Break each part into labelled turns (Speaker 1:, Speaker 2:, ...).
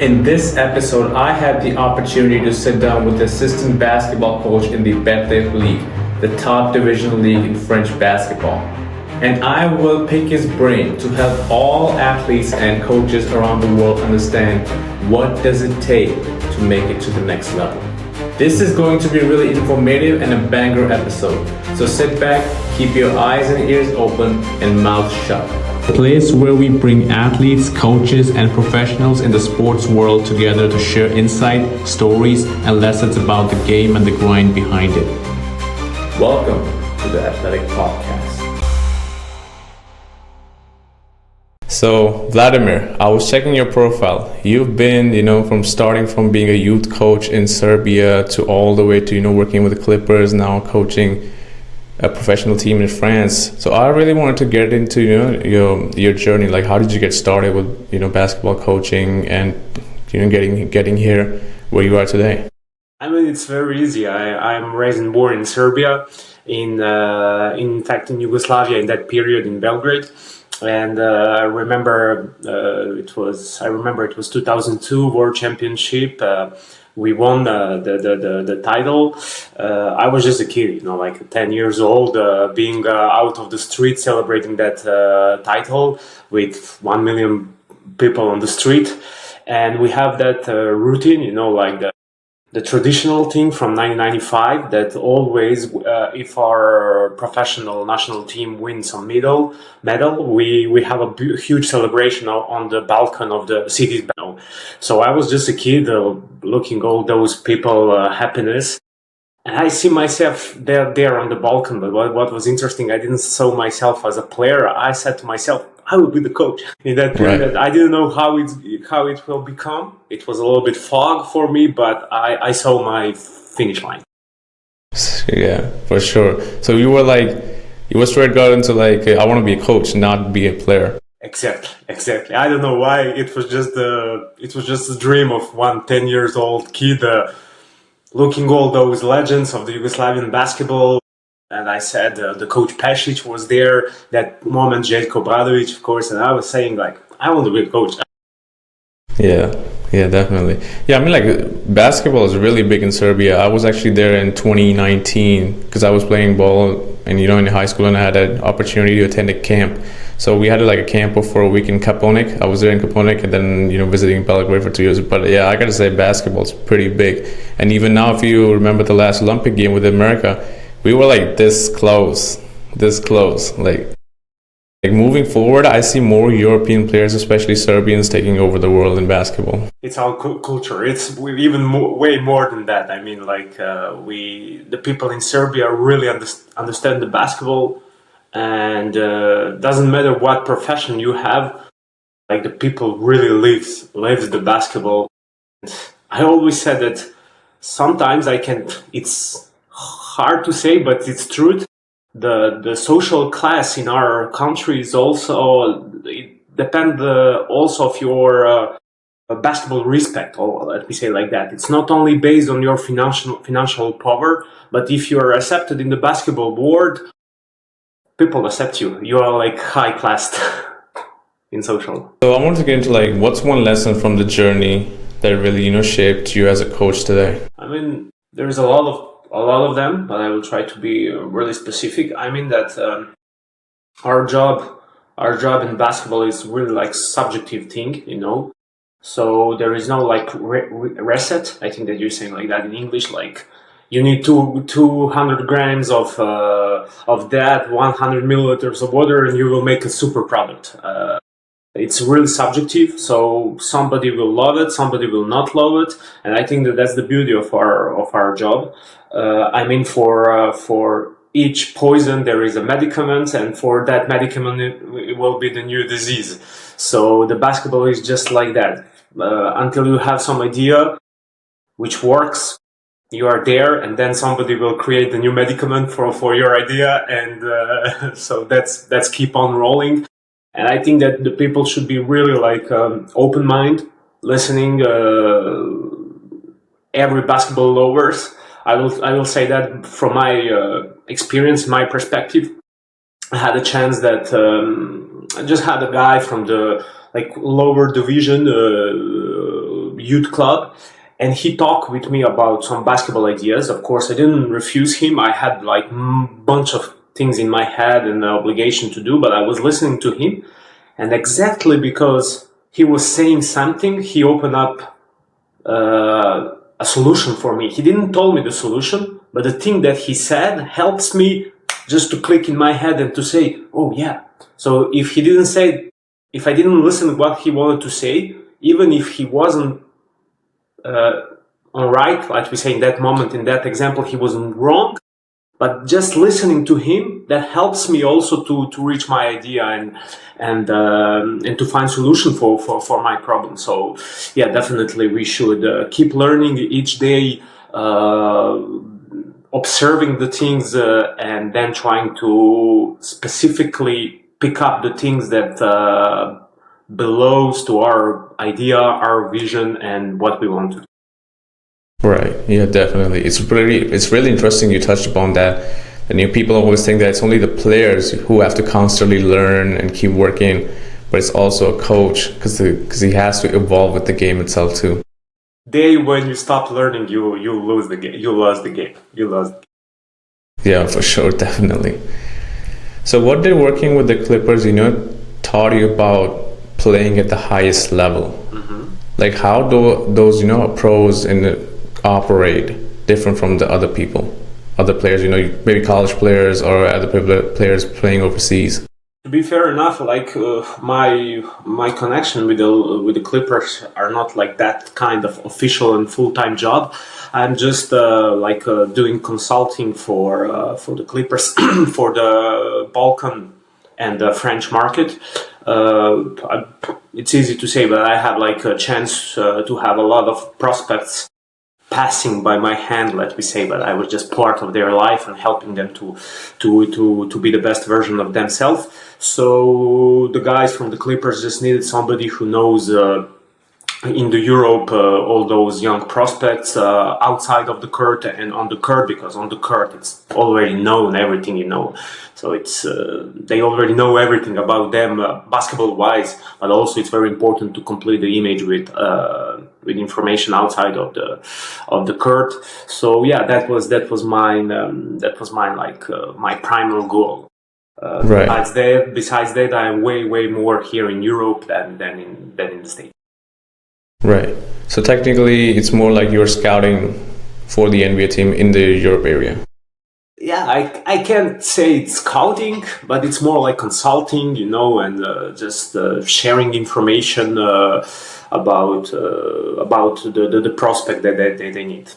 Speaker 1: In this episode, I had the opportunity to sit down with the assistant basketball coach in the Betlic League, the top division league in French basketball. And I will pick his brain to help all athletes and coaches around the world understand what does it take to make it to the next level. This is going to be really informative and a banger episode. So sit back, keep your eyes and ears open and mouth shut. A place where we bring athletes, coaches, and professionals in the sports world together to share insight, stories, and lessons about the game and the grind behind it. Welcome to the Athletq podcast. So, Vladimir, I was checking your profile. You've been, starting from being a youth coach in Serbia to all the way to, working with the Clippers, now coaching a professional team in France. So I really wanted to get into, your journey. Like, how did you get started with, basketball coaching and, getting here where you are today?
Speaker 2: I mean, it's very easy. I'm raised and born in Serbia, in fact in Yugoslavia in that period in Belgrade. And I remember it was 2002 World Championship. We won the title. I was just a kid, like 10 years old, being out of the street celebrating that title with 1 million people on the street. And we have that routine, like the traditional thing from 1995 that always, if our professional national team wins some medal, we have a huge celebration on the balcony of the city's battle. So I was just a kid looking all those people happiness. And I see myself there on the balcony. But what was interesting, I didn't saw myself as a player. I said to myself, I will be the coach. In that period, right. I didn't know how it will become. It was a little bit fog for me, but I saw my finish line.
Speaker 1: Yeah, for sure. So you were straight got into I want to be a coach, not be a player.
Speaker 2: Exactly. I don't know why. It was just a dream of one 10 years old kid looking all those legends of the Yugoslavian basketball. And I said the coach Pešić was there, that moment Željko Obradović, of course, and I was saying I want to be a coach.
Speaker 1: Yeah, definitely. Yeah, I mean basketball is really big in Serbia. I was actually there in 2019 because I was playing ball and in high school, and I had an opportunity to attend a camp. So we had a camp for a week in Kaponik. I was there in Kaponik and then visiting Belgrade for 2 years. But yeah, I gotta say basketball is pretty big. And even now, if you remember the last Olympic game with America, we were this close. Like moving forward, I see more European players, especially Serbians, taking over the world in basketball.
Speaker 2: It's our culture. It's even way more than that. I mean, the people in Serbia really understand the basketball, and doesn't matter what profession you have. The people really lives the basketball. I always said that sometimes it's hard to say, but it's truth. The social class in our country is also depend also of your basketball respect, or let me say like that. It's not only based on your financial power, but if you are accepted in the basketball world, people accept you. You are high class in social.
Speaker 1: So I want to get into what's one lesson from the journey that really shaped you as a coach today?
Speaker 2: I mean, there's a lot of them, but I will try to be really specific. I mean that our job in basketball is really subjective thing, So there is no reset. I think that you're saying like that in English. You need 200 grams of that, 100 milliliters of water, and you will make a super product. It's really subjective, so somebody will love it, somebody will not love it, and I think that that's the beauty of our job. I mean, for each poison there is a medicament, and for that medicament it will be the new disease. So the basketball is just like that. Until you have some idea which works, you are there, and then somebody will create the new medicament for your idea, and so that's keep on rolling. And I think that the people should be really open mind, listening every basketball lovers. I will say that from my experience, my perspective. I had a chance that I just had a guy from the lower division youth club, and he talked with me about some basketball ideas. Of course, I didn't refuse him. I had like bunch of things in my head and the obligation to do, but I was listening to him, and exactly because he was saying something, he opened up a solution for me. He didn't tell me the solution, but the thing that he said helps me just to click in my head and to say, oh yeah. So if I didn't listen to what he wanted to say, even if he wasn't right, like we say in that moment, in that example, he wasn't wrong, but just listening to him, that helps me also to reach my idea and to find solution for my problem. So yeah, definitely we should keep learning each day, observing the things, and then trying to specifically pick up the things that belongs to our idea, our vision, and what we want to do.
Speaker 1: Right. Yeah, definitely. It's really interesting you touched upon that. And people always think that it's only the players who have to constantly learn and keep working, but it's also a coach because he has to evolve with the game itself too.
Speaker 2: Day when you stop learning, you lose the game. You lost the game.
Speaker 1: Yeah, for sure, definitely. So what did working with the Clippers, taught you about playing at the highest level? Mm-hmm. Like how do those, pros operate different from the other players, maybe college players or other players playing overseas?
Speaker 2: To be fair enough, like my connection with the Clippers are not like that kind of official and full-time job. I'm just doing consulting for the Clippers for the Balkan and the French market. It's easy to say, but I have like a chance to have a lot of prospects passing by my hand, let me say, but I was just part of their life and helping them to be the best version of themselves. So the guys from the Clippers just needed somebody who knows in the Europe all those young prospects outside of the court and on the court, because on the court it's already known everything, so it's they already know everything about them basketball wise, but also it's very important to complete the image with information outside of the court. So yeah, that was mine like my primal goal.
Speaker 1: Right.
Speaker 2: Besides that, I'm way more here in Europe than in the States.
Speaker 1: Right. So technically, it's more like you're scouting for the NBA team in the Europe area.
Speaker 2: Yeah, I can't say it's scouting, but it's more like consulting, and just sharing information about the prospect that they need.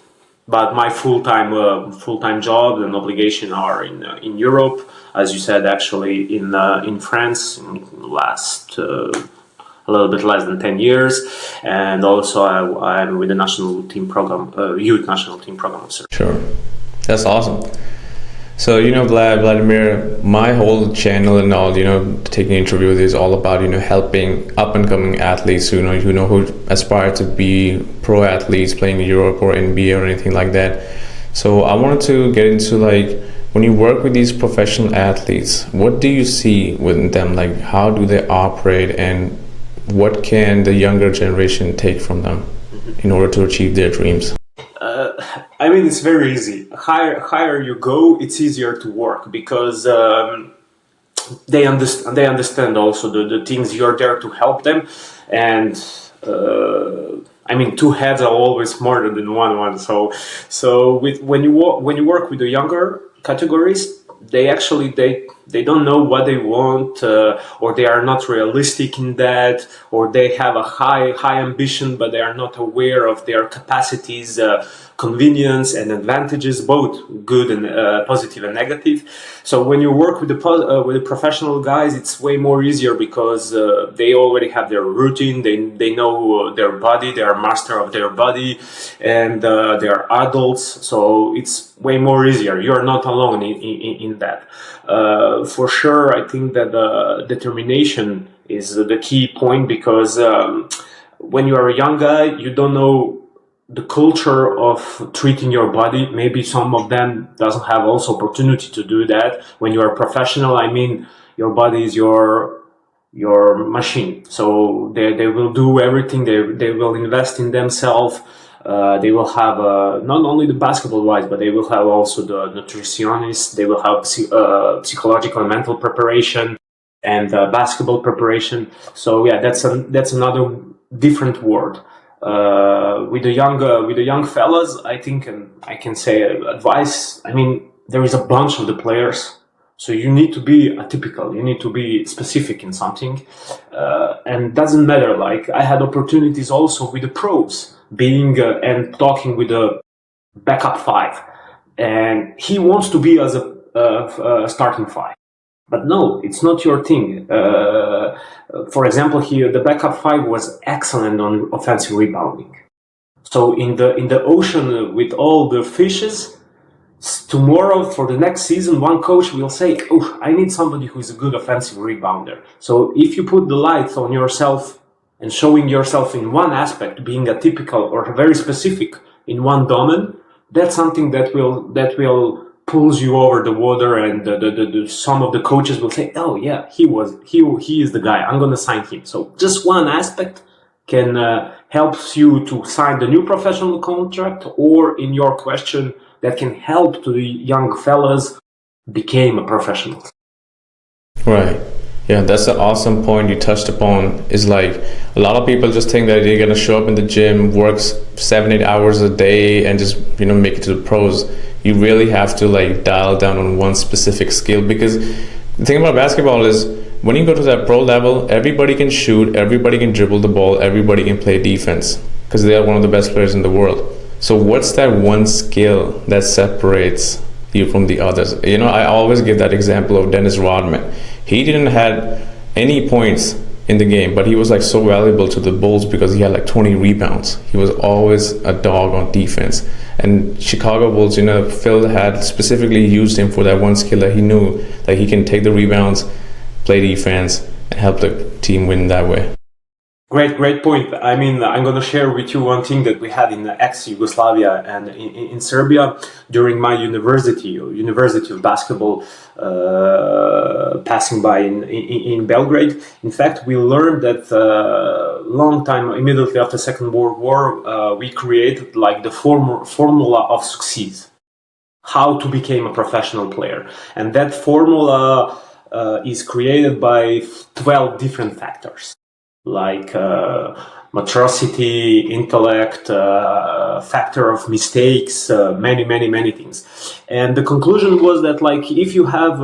Speaker 2: But my full-time job and obligation are in Europe, as you said, actually in France in the last a little bit less than 10 years, and also I'm with the national team program, youth national team program officer.
Speaker 1: Sure, that's awesome. So Vladimir, my whole channel and all, taking interviews is all about helping up and coming athletes who aspire to be pro athletes playing in Europe or NBA or anything like that. So I wanted to get into when you work with these professional athletes, what do you see with them? Like how do they operate, and what can the younger generation take from them in order to achieve their dreams?
Speaker 2: I mean, it's very easy. Higher you go, it's easier to work because they understand also the things you're there to help them, and I mean, two heads are always smarter than one. So when you work with the younger categories, they don't know what they want, or they are not realistic in that, or they have a high ambition, but they are not aware of their capacities, convenience and advantages, both good and positive and negative. So when you work with the professional guys, it's way more easier because they already have their routine. They know their body. They are master of their body, and they are adults. So it's way more easier. You are not alone in that. For sure, I think that determination is the key point, because when you are a young guy, you don't know the culture of treating your body. Maybe some of them doesn't have also opportunity to do that. When you are a professional, I mean, your body is your your machine. So they will do everything. They will invest in themselves. They will have not only the basketball wise, but they will have also the nutritionists. They will have psychological and mental preparation and basketball preparation. So yeah, that's another different world. With the young fellas, I think, and I can say advice. I mean, there is a bunch of the players, so you need to be atypical. You need to be specific in something, and doesn't matter. Like I had opportunities also with the pros, being and talking with the backup five, and he wants to be as a starting five. But no, it's not your thing. For example, here the backup five was excellent on offensive rebounding. So in the ocean with all the fishes, tomorrow for the next season, one coach will say, "Oh, I need somebody who is a good offensive rebounder." So if you put the light on yourself and showing yourself in one aspect, being atypical or very specific in one domain, that's something that will pulls you over the water, and some of the coaches will say, "Oh yeah, he is the guy. I'm gonna sign him." So just one aspect can helps you to sign the new professional contract, or in your question, that can help to the young fellas become a professional.
Speaker 1: Right. Yeah, that's an awesome point you touched upon. Is like a lot of people just think that they're gonna show up in the gym, works 7-8 hours a day, and just make it to the pros. You really have to like dial down on one specific skill, because the thing about basketball is when you go to that pro level, everybody can shoot, everybody can dribble the ball, everybody can play defense because they are one of the best players in the world. So what's that one skill that separates you from the others? I always give that example of Dennis Rodman. He didn't have any points in the game, but he was like so valuable to the Bulls because he had like 20 rebounds. He was always a dog on defense. And Chicago Bulls, Phil had specifically used him for that one skill that he knew that he can take the rebounds, play defense, and help the team win that way.
Speaker 2: Great point. I mean, I'm going to share with you one thing that we had in ex-Yugoslavia and in Serbia during my University of Basketball, passing by in Belgrade. In fact, we learned that long time, immediately after Second World War, we created like the formula of success, how to become a professional player. And that formula is created by 12 different factors, like maturity, intellect, factor of mistakes, many things. And the conclusion was that, like, if you have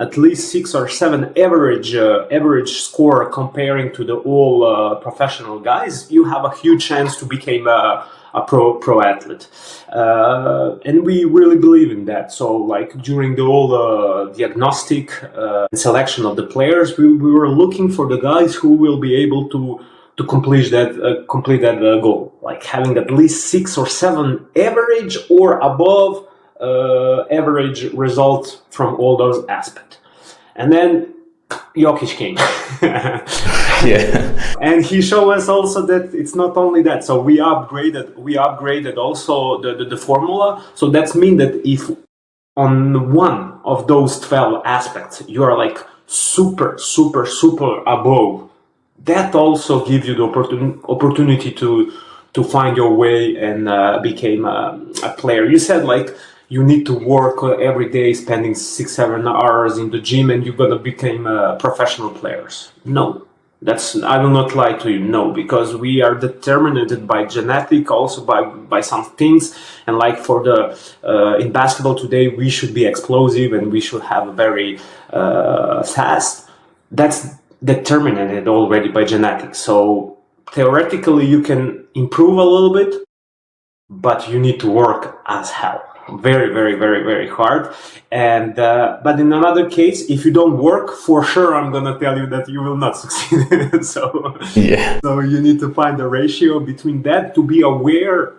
Speaker 2: at least six or seven average score comparing to the all professional guys, you have a huge chance to become a pro athlete. And we really believe in that. So like during the whole diagnostic and selection of the players, we were looking for the guys who will be able to complete that goal, like having at least 6 or 7 average or above average result from all those aspects. And then Jokic came.
Speaker 1: Yeah.
Speaker 2: And he showed us also that it's not only that. So we upgraded also the formula. So that means that if on one of those 12 aspects you are like super above, that also gives you the opportunity to find your way and become a player. You said like you need to work every day, spending 6-7 hours in the gym, and you're gonna become professional players. No, I will not lie to you. No, because we are determined by genetic, also by some things, and like for the in basketball today, we should be explosive and we should have a very fast. That's determined already by genetics. So theoretically, you can improve a little bit, but you need to work as hell. Very hard. And but in another case, if you don't work, for sure I'm gonna tell you that you will not succeed. So you need to find a ratio between that, to be aware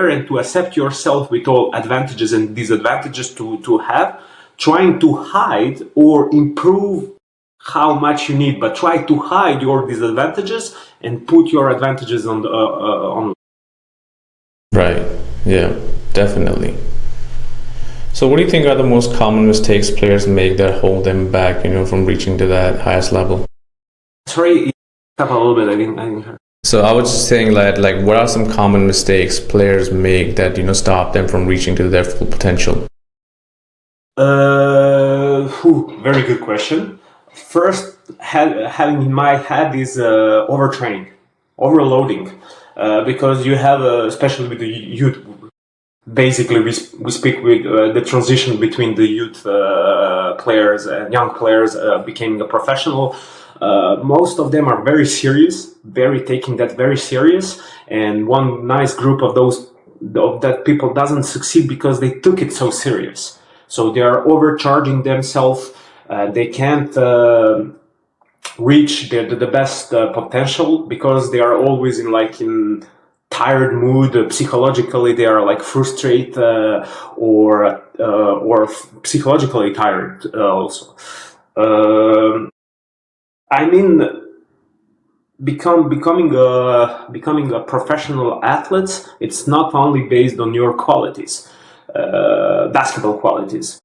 Speaker 2: and to accept yourself with all advantages and disadvantages to have, trying to hide or improve how much you need, but try to hide your disadvantages and put your advantages on.
Speaker 1: Right. Yeah, definitely. So what do you think are the most common mistakes players make that hold them back, from reaching to that highest level?
Speaker 2: Sorry, up a little bit. I didn't hear.
Speaker 1: So I was just saying that, like, what are some common mistakes players make that, stop them from reaching to their full potential?
Speaker 2: Very good question. First, having in my head is overtraining, overloading, because you have, especially with the youth. Basically, we speak with the transition between the youth players and young players becoming a professional. Most of them are very serious, taking that very serious. And one nice group of that people doesn't succeed because they took it so serious. So they are overcharging themselves. They can't reach the best potential because they are always in tired mood. Psychologically they are like frustrated or psychologically tired also. I mean, becoming a professional athlete, it's not only based on your qualities, basketball qualities.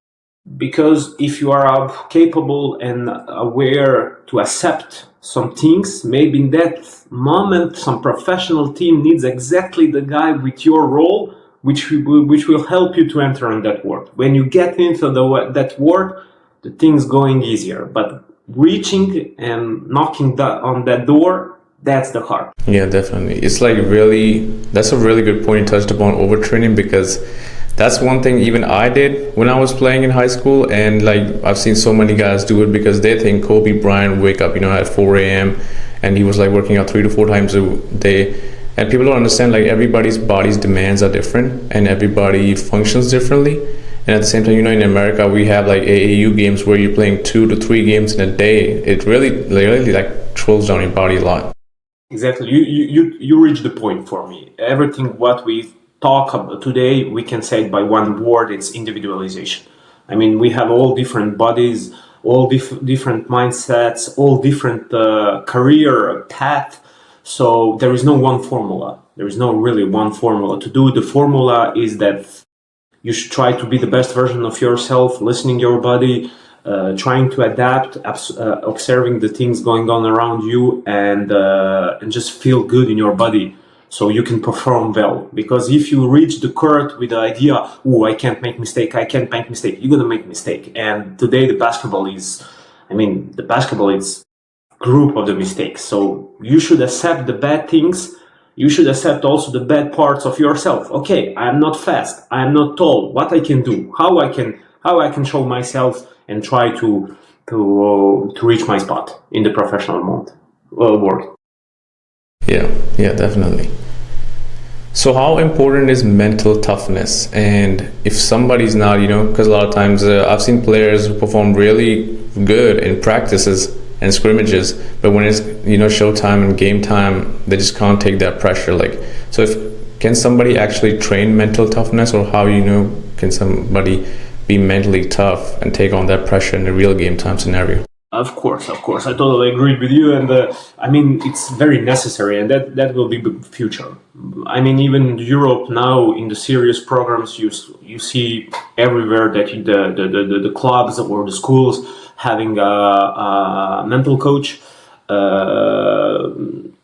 Speaker 2: Because if you are capable and aware to accept some things, maybe in that moment some professional team needs exactly the guy with your role, which will help you to enter in that world. When you get into that world, the things going easier. But reaching and knocking on that door, that's the hard.
Speaker 1: Yeah, definitely. It's like that's a really good point you touched upon, overtraining, because that's one thing even I did when I was playing in high school, and like I've seen so many guys do it because they think Kobe Bryant wake up, at 4 a.m. and he was like working out 3 to 4 times a day. And people don't understand, like, everybody's body's demands are different and everybody functions differently. And at the same time, in America we have like AAU games where you're playing 2 to 3 games in a day. It really like throws down your body a lot.
Speaker 2: Exactly. You reach the point for me. Everything what we talk about today, we can say it by one word, it's individualization. I mean, we have all different bodies, all different mindsets, all different career path. So there is no one formula. There is no really one formula to do. The formula is that you should try to be the best version of yourself, listening your body, trying to adapt, observing the things going on around you, and just feel good in your body so you can perform well. Because if you reach the court with the idea, oh, I can't make mistake, you're gonna make mistake. And today the basketball is group of the mistakes. So you should accept the bad things. You should accept also the bad parts of yourself. Okay, I am not fast, I am not tall. What I can do? How I can show myself and try to reach my spot in the professional world.
Speaker 1: Yeah, definitely. So how important is mental toughness? And if somebody's not, because a lot of times I've seen players who perform really good in practices and scrimmages, but when it's showtime and game time, they just can't take that pressure. Like, so can somebody actually train mental toughness, or how can somebody be mentally tough and take on that pressure in a real game time scenario?
Speaker 2: Of course, I totally agree with you, and it's very necessary, and that will be the future. I mean, even in Europe now, in the serious programs, you see everywhere that the clubs or the schools having a mental coach.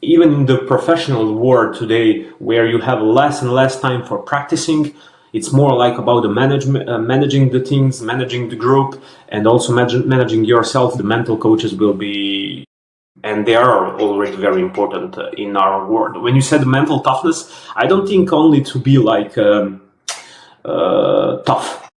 Speaker 2: Even in the professional world today, where you have less and less time for practicing, it's more like about the managing the things, managing the group, and also managing yourself. The mental coaches will be, and they are already very important in our world. When you said mental toughness, I don't think only to be like tough.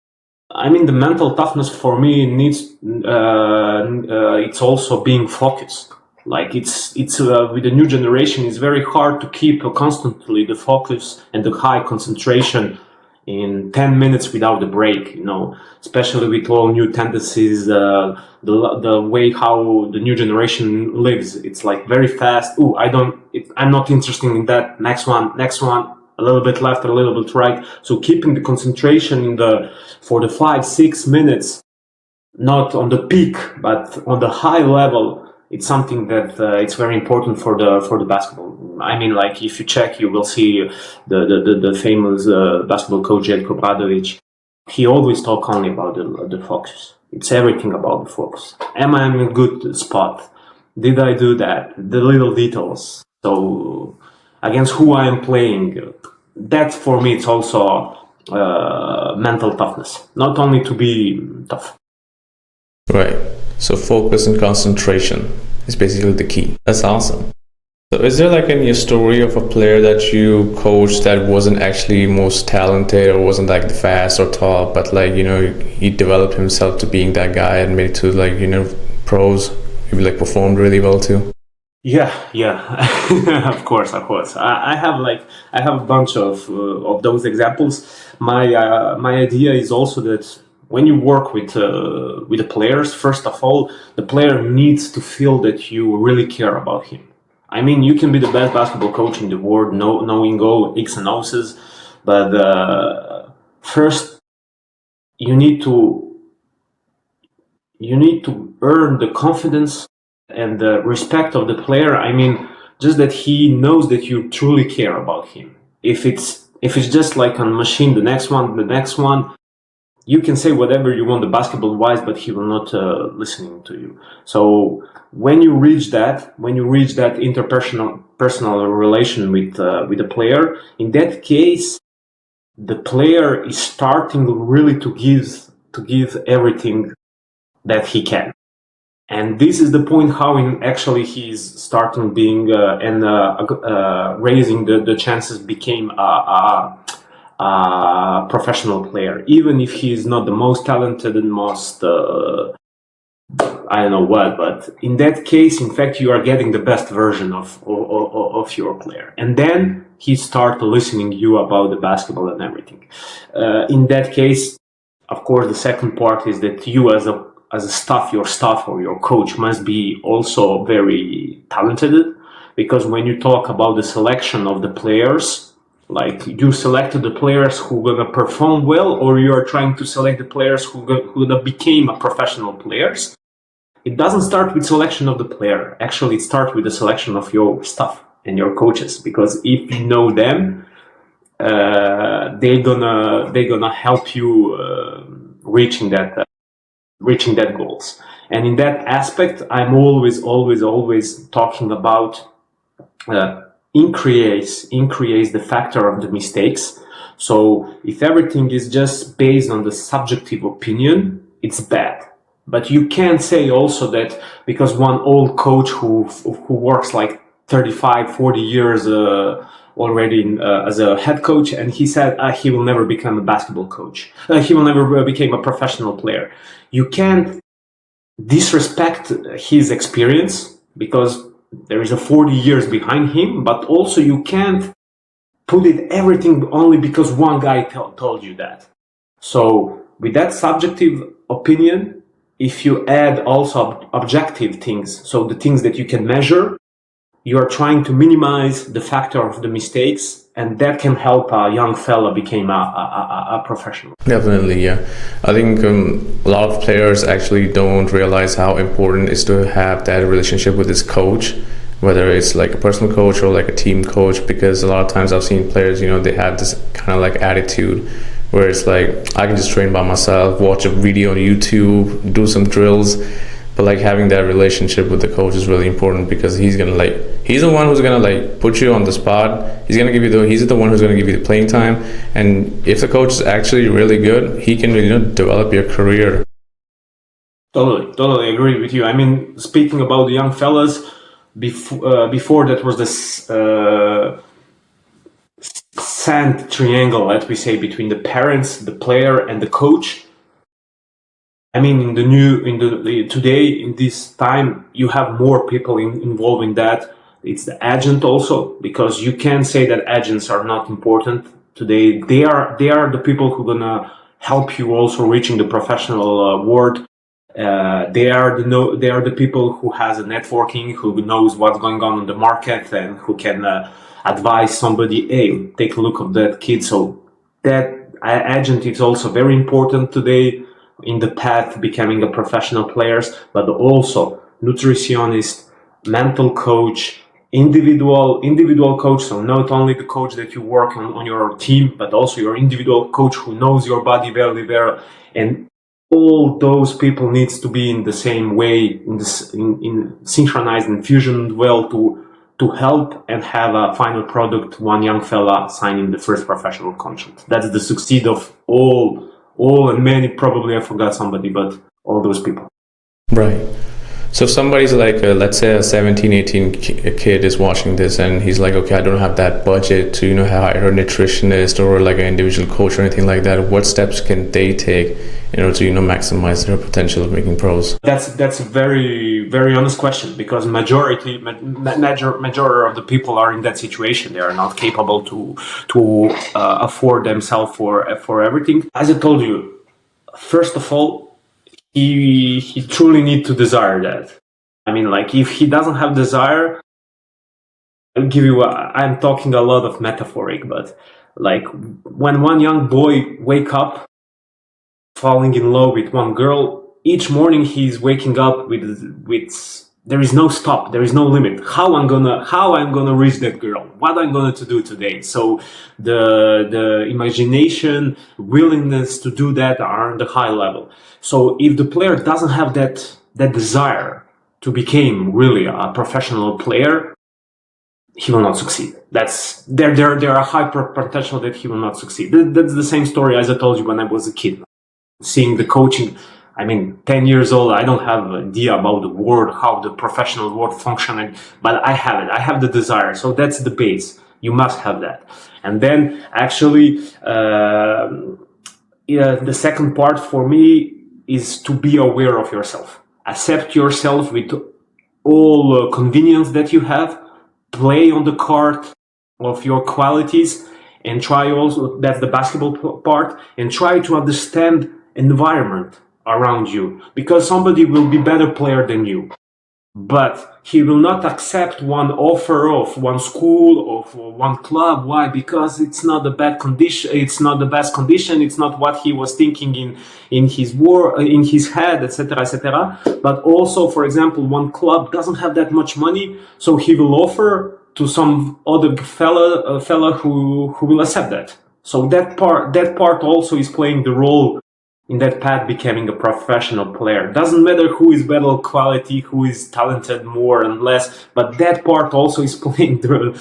Speaker 2: I mean, the mental toughness for me needs. It's also being focused. Like it's with the new generation, it's very hard to keep constantly the focus and the high concentration in 10 minutes without a break, especially with all new tendencies, the way how the new generation lives. It's like very fast. Oh, I'm not interested in that. Next one, a little bit left, a little bit right. So keeping the concentration for the 5-6 minutes, not on the peak, but on the high level, it's something that it's very important for the basketball. I mean, like if you check, you will see the famous basketball coach Jelko Bradovic. he always talk only about the focus. It's everything about the focus. Am I in a good spot? Did I do that? The little details. So against who I am playing, that for me it's also mental toughness. Not only to be tough.
Speaker 1: Right. So focus and concentration is basically the key. That's awesome. So is there like any story of a player that you coached that wasn't actually most talented or wasn't like fast or tall, but like, you know, he developed himself to being that guy and made it to like, you know, pros, maybe like performed really well too?
Speaker 2: Yeah, of course. I have a bunch of those examples. My idea is also that when you work with the players, first of all, the player needs to feel that you really care about him. I mean, you can be the best basketball coach in the world, knowing all X and O's, but first you need to earn the confidence and the respect of the player. I mean, just that he knows that you truly care about him. If it's just like a machine, the next one, you can say whatever you want the basketball wise, but he will not listening to you. So when you reach that interpersonal personal relation with the player, in that case, the player is starting really to give everything that he can. And this is the point how actually he's starting being raising the chances became a professional player, even if he's not the most talented and most I don't know what, but in that case, in fact, you are getting the best version of your player, and then he start listening you about the basketball and everything. In that case, of course, the second part is that you as a staff, your staff or your coach must be also very talented, because when you talk about the selection of the players, like you selected the players who gonna perform well, or you are trying to select the players who gonna become a professional players. It doesn't start with selection of the player. Actually, it starts with the selection of your staff and your coaches, because if you know them, they're gonna help you reaching that goals. And in that aspect, I'm always talking about increase the factor of the mistakes. So if everything is just based on the subjective opinion, it's bad. But you can say also that because one old coach who works like 35, 40 years already as a head coach, and he said he will never become a basketball coach. He will never become a professional player. You can't disrespect his experience because there is a 40 years behind him, but also you can't put it everything only because one guy told you that. So with that subjective opinion, if you add also objective things, so the things that you can measure, you are trying to minimize the factor of the mistakes, and that can help a young fella become a professional.
Speaker 1: Definitely, yeah. I think a lot of players actually don't realize how important it is to have that relationship with his coach, whether it's like a personal coach or like a team coach, because a lot of times I've seen players, you know, they have this kind of like attitude where it's like, I can just train by myself, watch a video on YouTube, do some drills. But like having that relationship with the coach is really important, because he's the one who's gonna put you on the spot. He's the one who's gonna give you the playing time. And if the coach is actually really good, he can develop your career.
Speaker 2: Totally agree with you. I mean, speaking about the young fellas, before that was this sand triangle, let me say, between the parents, the player, and the coach. I mean, today, in this time, you have more people involved in that. It's the agent also, because you can say that agents are not important today. They are the people who are gonna help you also reaching the professional world. They are the people who has a networking, who knows what's going on in the market, and who can advise somebody, hey, take a look at that kid. So that agent is also very important today in the path becoming a professional players, but also nutritionist, mental coach, individual coach. So not only the coach that you work on your team, but also your individual coach who knows your body very well. And all those people needs to be in the same way, in synchronized and fusioned well to help and have a final product. One young fella signing the first professional contract. That's the succeed of all and many. Probably I forgot somebody, but all those people.
Speaker 1: Right. So if somebody's like, let's say a 17, 18 kid is watching this and he's like, okay, I don't have that budget to, hire a nutritionist or like an individual coach or anything like that. What steps can they take in order to, maximize their potential of making pros?
Speaker 2: That's a very, very honest question, because majority of the people are in that situation. They are not capable to afford themselves for everything. As I told you, first of all, he truly need to desire that. I mean, like, if he doesn't have desire, I'm talking a lot of metaphoric, but like when one young boy wake up falling in love with one girl, each morning he's waking up with there is no stop, there is no limit. How I'm gonna reach that girl? What I'm going to do today? So the imagination, willingness to do that are on the high level. So if the player doesn't have that desire to become really a professional player, he will not succeed. There are high potential that he will not succeed. That's the same story as I told you when I was a kid. Seeing the coaching, 10 years old, I don't have an idea about the world, how the professional world functions, but I have it. I have the desire. So that's the base. You must have that. And then actually, the second part for me is to be aware of yourself. Accept yourself with all convenience that you have. Play on the card of your qualities, and try also, that's the basketball part, and try to understand environment around you, because somebody will be better player than you, but he will not accept one offer of one school, of one club. Why? Because it's not the bad condition, it's not the best condition, it's not what he was thinking in his in his head, etc., etc. But also, for example, one club doesn't have that much money, so he will offer to some other fella who will accept that. So that part also is playing the role in that path, becoming a professional player. Doesn't matter who is better quality, who is talented more and less, but that part also is playing the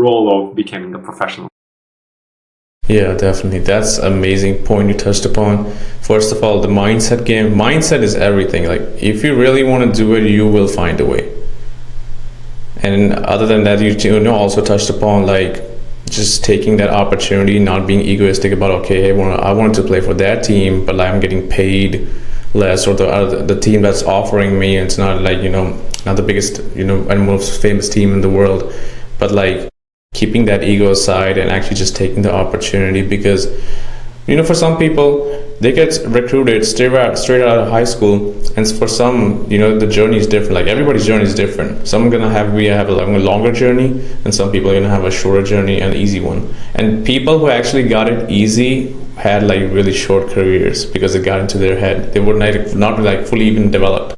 Speaker 2: role of becoming a professional.
Speaker 1: Yeah, definitely. That's an amazing point you touched upon. First of all, the mindset game. Mindset is everything. Like, if you really want to do it, you will find a way. And other than that, you also touched upon like just taking that opportunity, not being egoistic about, okay, I wanted to play for that team, but I'm getting paid less, or the team that's offering me, it's not like, not the biggest, and most famous team in the world, but like keeping that ego aside and actually just taking the opportunity. Because, for some people, they get recruited straight out of high school, and for some, the journey is different. Like, everybody's journey is different. Some are we have a longer journey, and some people are gonna have a shorter journey, an easy one. And people who actually got it easy had like really short careers because it got into their head. They were not like fully even developed.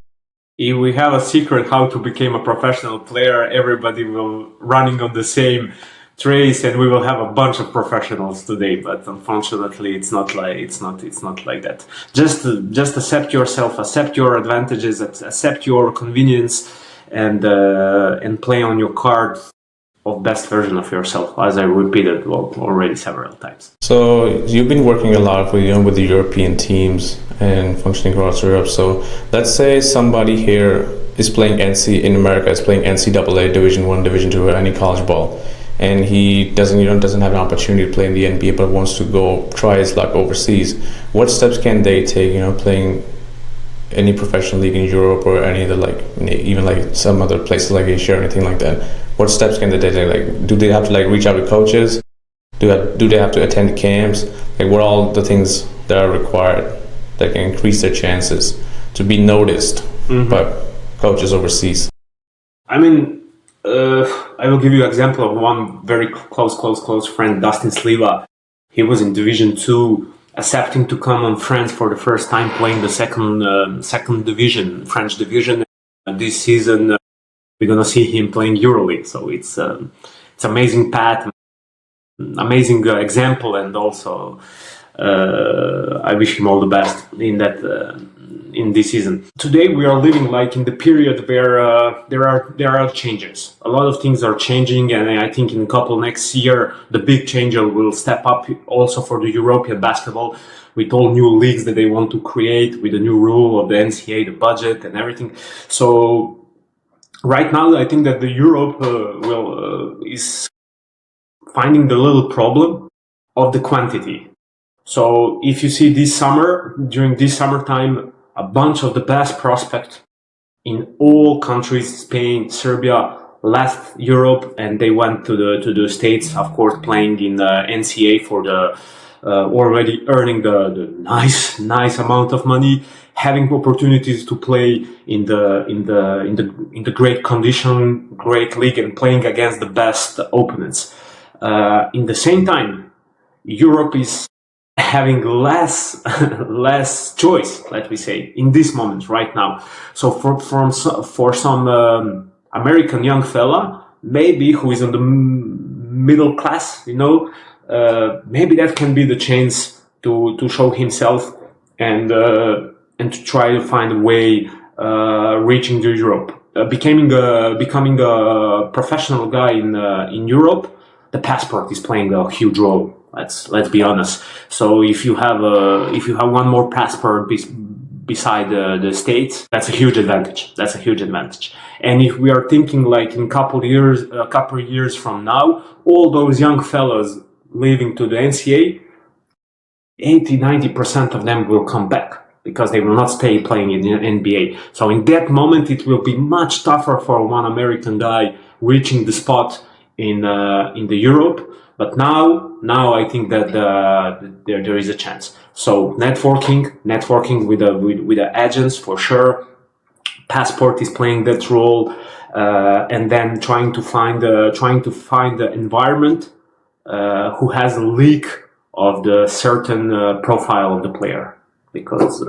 Speaker 2: If we have a secret how to become a professional player, everybody will running on the same trace, and we will have a bunch of professionals today. But unfortunately, it's not like that. Just accept yourself, accept your advantages, accept your convenience, and play on your card of best version of yourself, as I repeated already several times.
Speaker 1: So you've been working a lot with the European teams and functioning across Europe. So let's say somebody here is playing in America is playing NCAA Division 1, Division 2, or any college ball, and he doesn't have an opportunity to play in the NBA, but wants to go try his luck overseas. What steps can they take, playing any professional league in Europe or any other, like even like some other places like Asia or anything like that? What steps can they take? Like, do they have to like reach out to coaches? Do they have to attend camps? Like, what are all the things that are required that can increase their chances to be noticed by coaches overseas?
Speaker 2: I will give you an example of one very close friend, Dustin Sliva. He was in Division 2, accepting to come on France for the first time, playing the second division, French division. This season, we're gonna see him playing EuroLeague. So it's amazing path, amazing example, and also I wish him all the best in that in this season. Today we are living like in the period where there are changes. A lot of things are changing, and I think in a couple next year the big changer will step up also for the European basketball, with all new leagues that they want to create, with the new rule of the NCAA, the budget and everything. So right now I think that the Europe is finding the little problem of the quantity. So if you see this summer, during this summertime, a bunch of the best prospects in all countries, Spain, Serbia, left Europe, and they went to the States, of course, playing in the NCAA for the already earning the nice amount of money, having opportunities to play in the great condition, great league, and playing against the best opponents. In the same time, Europe is having less choice, let me say, in this moment right now. So for some American young fella, maybe who is in the middle class, maybe that can be the chance to show himself and to try to find a way reaching to Europe, becoming a professional guy in Europe. The passport is playing a huge role. Let's be honest. So if you have one more passport beside the States, that's a huge advantage. And if we are thinking like in a couple of years from now, all those young fellas leaving to the NCAA, 80-90% of them will come back, because they will not stay playing in the NBA. So in that moment, it will be much tougher for one American guy reaching the spot in the Europe. But now I think that there is a chance. So networking with the agents for sure. Passport is playing that role, and then trying to find the environment who has a leak of the certain profile of the player, because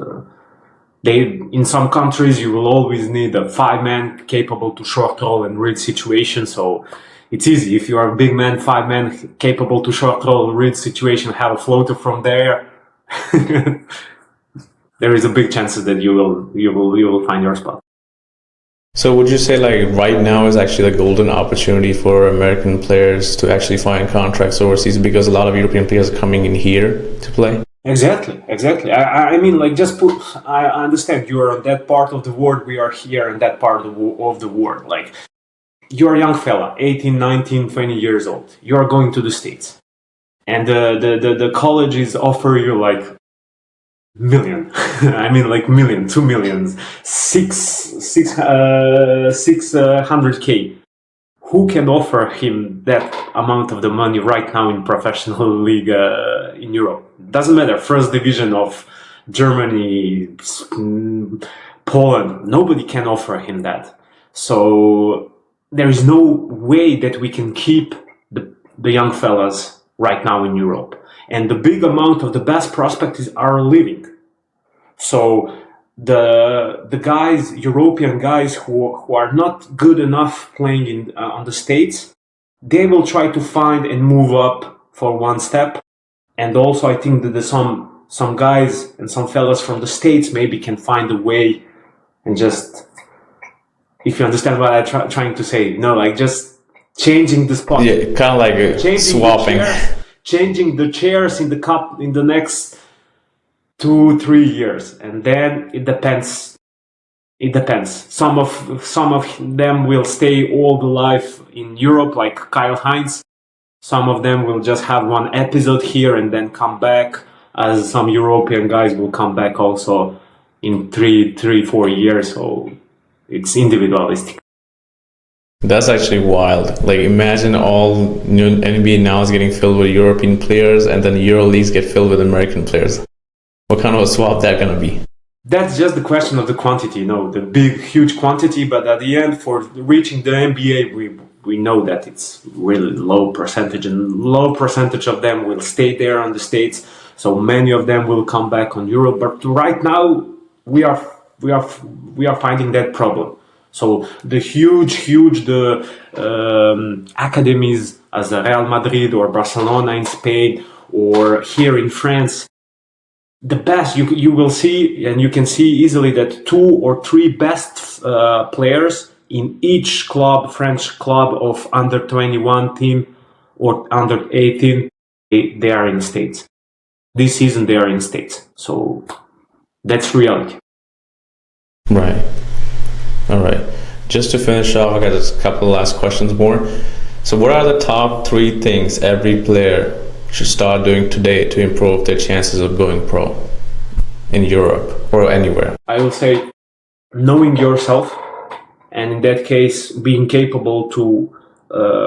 Speaker 2: in some countries you will always need a 5-man capable to short roll and read situations. So it's easy if you are a big man, 5-man capable to short roll, read situation, have a floater from there. There is a big chance that you will find your spot.
Speaker 1: So would you say like right now is actually a golden opportunity for American players to actually find contracts overseas, because a lot of European players are coming in here to play?
Speaker 2: Exactly. I mean, like, I understand you are on that part of the world, we are here in that part of the world. Like, you're a young fella, 18, 19, 20 years old. You are going to the States. And the colleges offer you like million. I mean, like million, 2 millions, 600K. Who can offer him that amount of the money right now in professional league in Europe? Doesn't matter. First division of Germany, Poland. Nobody can offer him that. So there is no way that we can keep the young fellas right now in Europe. And the big amount of the best prospects are leaving. So the guys, European guys who are not good enough playing on the States, they will try to find and move up for one step. And also I think that some guys and some fellas from the States maybe can find a way, and just, if you understand what I'm trying to say, like just changing the spot.
Speaker 1: Yeah, kind of like swapping.
Speaker 2: Changing the chairs in the cup in the next 2-3 years, and then it depends. Some of them will stay all the life in Europe, like Kyle Hines. Some of them will just have one episode here and then come back, as some European guys will come back also in 3-4 years. So it's individualistic.
Speaker 1: That's actually wild. Like, imagine all new NBA now is getting filled with European players, and then Euro leagues get filled with American players. What kind of a swap that gonna be?
Speaker 2: That's just the question of the quantity, the big, huge quantity. But at the end, for reaching the NBA, we know that it's really low percentage, and low percentage of them will stay there on the States. So many of them will come back on Europe. But right now, we are finding that problem. So the huge academies as Real Madrid or Barcelona in Spain or here in France, the best you will see, and you can see easily that 2 or 3 best players in each club, French club of under 21 team or under 18, they are in States. This season they are in States. So that's reality.
Speaker 1: Right. All right. Just to finish off, I got a couple of last questions more. So what are the top 3 things every player should start doing today to improve their chances of going pro in Europe or anywhere?
Speaker 2: I will say knowing yourself, and in that case being capable to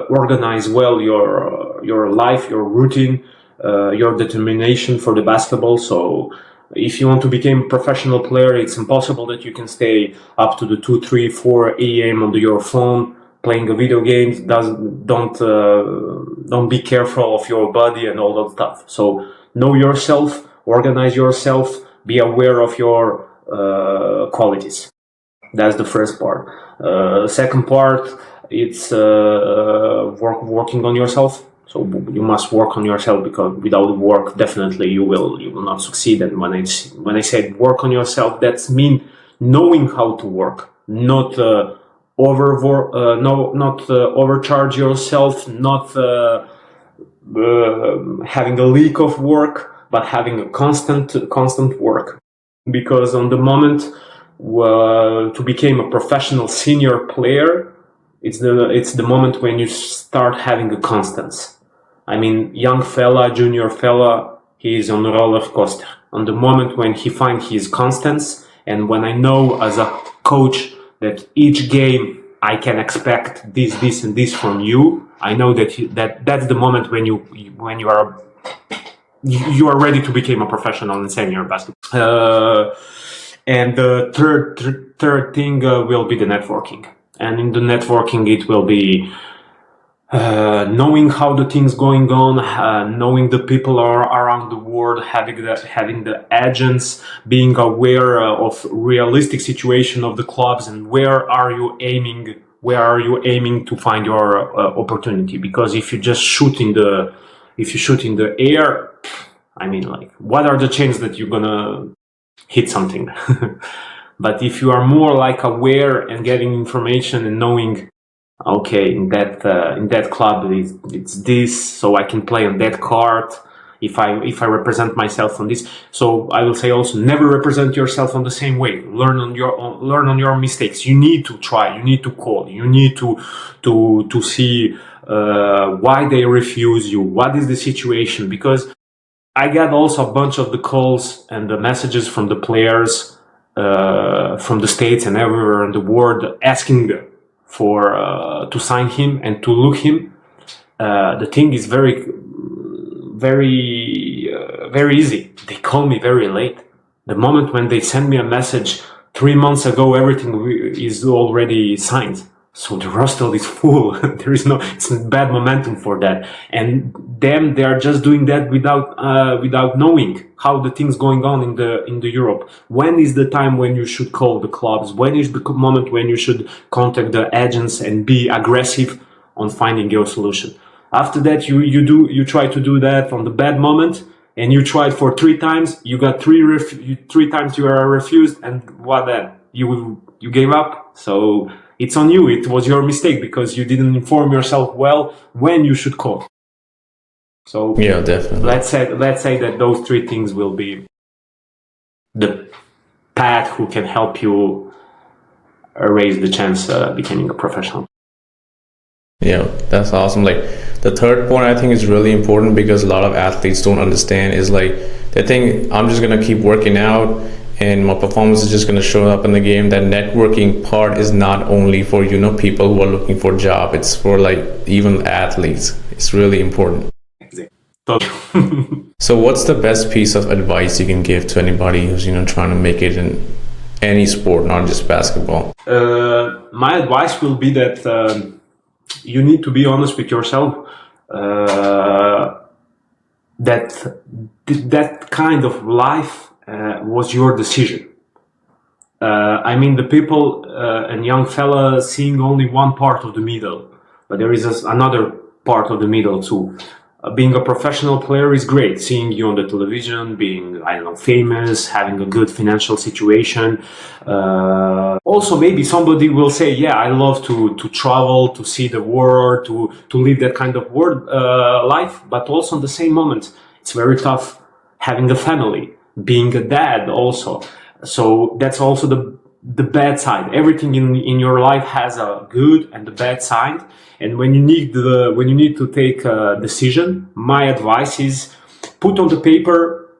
Speaker 2: organize well your life, your routine, your determination for the basketball. So if you want to become a professional player, it's impossible that you can stay up to the 2, 3, 4 a.m. on your phone playing a video games. Don't be careful of your body and all that stuff. So know yourself, organize yourself, be aware of your qualities. That's the first part. Second part, it's working on yourself. So you must work on yourself, because without work, definitely you will not succeed. And when I said work on yourself, that's mean knowing how to work, not overcharge yourself, not having a leak of work, but having a constant work. Because on the moment to become a professional senior player, it's the moment when you start having a constance. I mean, young fella, junior fella, he is on a roller coaster. On the moment when he finds his constance, and when I know as a coach that each game I can expect this and this from you, I know that's the moment when you are ready to become a professional in senior basketball. And the third thing will be the networking. And in the networking, it will be knowing how the things going on, knowing the people are around the world, having the agents, being aware of realistic situation of the clubs, and where are you aiming to find your opportunity. Because if you just shoot in the air, I mean, like, what are the chances that you're gonna hit something? But if you are more like aware and getting information and knowing, okay, in that club it's this, so I can play on that card. If I represent myself on this, so I will say also never represent yourself on the same way. Learn on your mistakes. You need to try. You need to call. You need to see why they refuse you. What is the situation? Because I got also a bunch of the calls and the messages from the players from the States and everywhere in the world asking for to sign him and to look him. The thing is very easy. They call me very late. The moment when they send me a message 3 months ago, everything is already signed. So the roster is full. It's bad momentum for that. And them, they are just doing that without knowing how the things going on in the Europe. When is the time when you should call the clubs? When is the moment when you should contact the agents and be aggressive on finding your solution? After that, you try to do that on the bad moment, and you tried for 3 times. You got 3 times you are refused, and what then? You gave up. So it's on you. It was your mistake because you didn't inform yourself well when you should call. So
Speaker 1: yeah, definitely.
Speaker 2: Let's say that those 3 things will be the path who can help you raise the chance becoming a professional.
Speaker 1: Yeah, that's awesome. Like, the third point I think is really important, because a lot of athletes don't understand, is like they think I'm just gonna keep working out and my performance is just gonna show up in the game. That networking part is not only for people who are looking for a job. It's for like even athletes. It's really important.
Speaker 2: Exactly.
Speaker 1: So what's the best piece of advice you can give to anybody who's trying to make it in any sport, not just basketball?
Speaker 2: My advice will be that you need to be honest with yourself. That kind of life was your decision. I mean, the people and young fella seeing only one part of the middle, but there is another part of the middle too. Being a professional player is great. Seeing you on the television, being, I don't know, famous, having a good financial situation. Also, maybe somebody will say, yeah, I love to travel, to see the world, to live that kind of world, life. But also in the same moment, it's very tough having a family, being a dad also. So that's also the bad side. Everything in your life has a good and the bad side. And when you need to take a decision, my advice is put on the paper.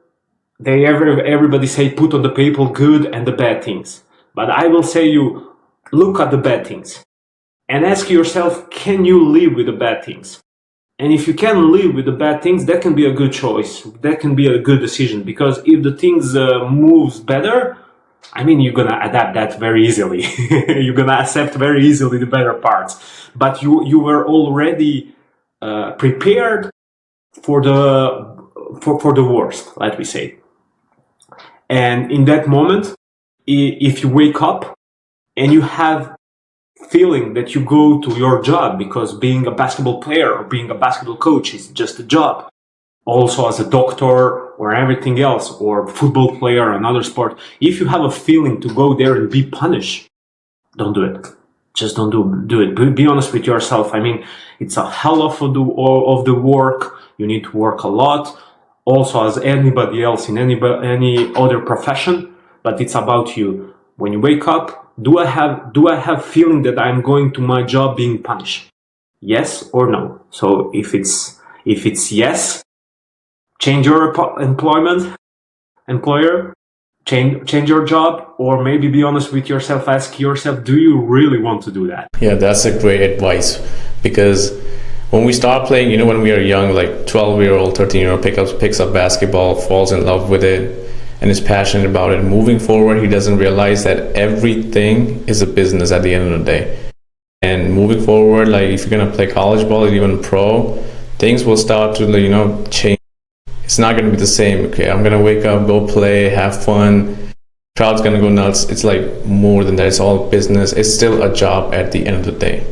Speaker 2: Everybody say put on the paper good and the bad things. But I will say you look at the bad things and ask yourself, can you live with the bad things? And if you can live with the bad things, that can be a good choice. That can be a good decision, because if the things moves better, I mean, you're gonna adapt that very easily. You're gonna accept very easily the better parts. But you were already prepared for the worst, let me say. And in that moment, if you wake up and you have feeling that you go to your job, because being a basketball player or being a basketball coach is just a job, also as a doctor or everything else, or football player or another sport, if you have a feeling to go there and be punished, don't do it. Just don't do it. Be honest with yourself. I mean, it's a hell of the work. You need to work a lot, also as anybody else in any other profession. But it's about you. When you wake up, do I have feeling that I'm going to my job being punished? Yes or no? So if it's yes, change your employer, change your job, or maybe be honest with yourself. Ask yourself, do you really want to do that?
Speaker 1: Yeah, that's a great advice, because when we start playing, when we are young, like 12-year-old, 13-year-old picks up basketball, falls in love with it, and is passionate about it. Moving forward, he doesn't realize that everything is a business at the end of the day. And moving forward, like if you're gonna play college ball or even pro, things will start to change. It's not going to be the same. Okay, I'm going to wake up, go play, have fun. Crowd's going to go nuts. It's like more than that. It's all business. It's still a job at the end of the day.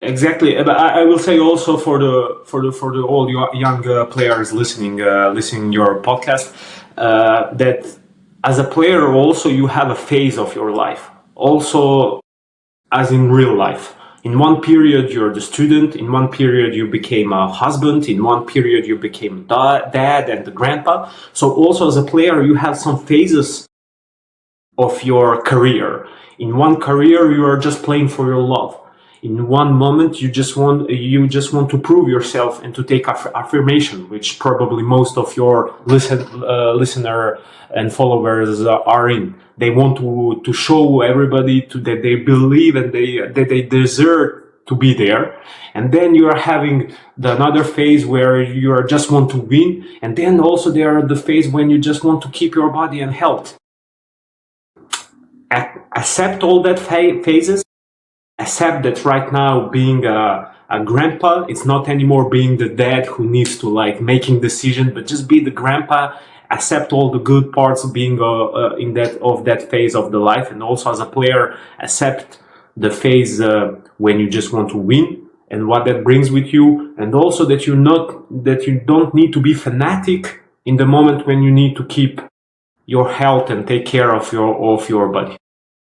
Speaker 2: Exactly. But I will say also for the all young players listening your podcast, that as a player also you have a phase of your life. Also, as in real life. In one period, you're the student. In one period, you became a husband. In one period, you became dad and the grandpa. So also as a player, you have some phases of your career. In one career, you are just playing for your love. In one moment, you just want to prove yourself and to take affirmation, which probably most of your listener and followers are in. They want to show everybody that they believe and that they deserve to be there. And then you are having another phase where you are just want to win. And then also there are the phase when you just want to keep your body in health. Accept all that phases. Accept that right now being a grandpa, it's not anymore being the dad who needs to making decisions, but just be the grandpa. Accept all the good parts of being in that phase of the life, and also as a player, accept the phase when you just want to win and what that brings with you, and also that you don't need to be fanatic in the moment when you need to keep your health and take care of your body.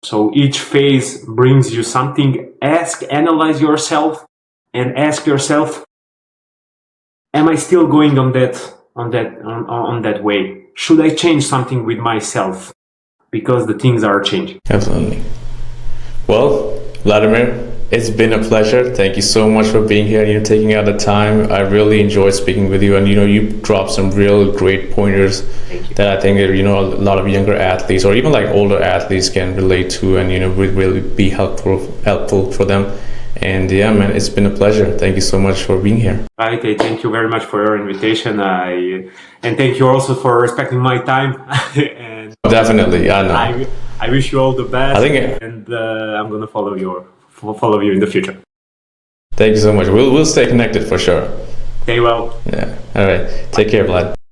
Speaker 2: So each phase brings you something. Analyze yourself, and ask yourself, am I still going on that way? Should I change something with myself? Because the things are changing.
Speaker 1: Absolutely. Well, Vladimir, it's been a pleasure. Thank you so much for being here and taking out the time. I really enjoyed speaking with you, and you dropped some real great pointers that I think a lot of younger athletes or even older athletes can relate to, and would really be helpful for them. And yeah, man, it's been a pleasure. Thank you so much for being here.
Speaker 2: Right, thank you very much for your invitation. And thank you also for respecting my time. And
Speaker 1: definitely, I know.
Speaker 2: I wish you all the best. And I'm gonna follow you in the future.
Speaker 1: Thank you so much. We'll stay connected for sure.
Speaker 2: Stay well.
Speaker 1: Yeah. All right. Take care, Vlad.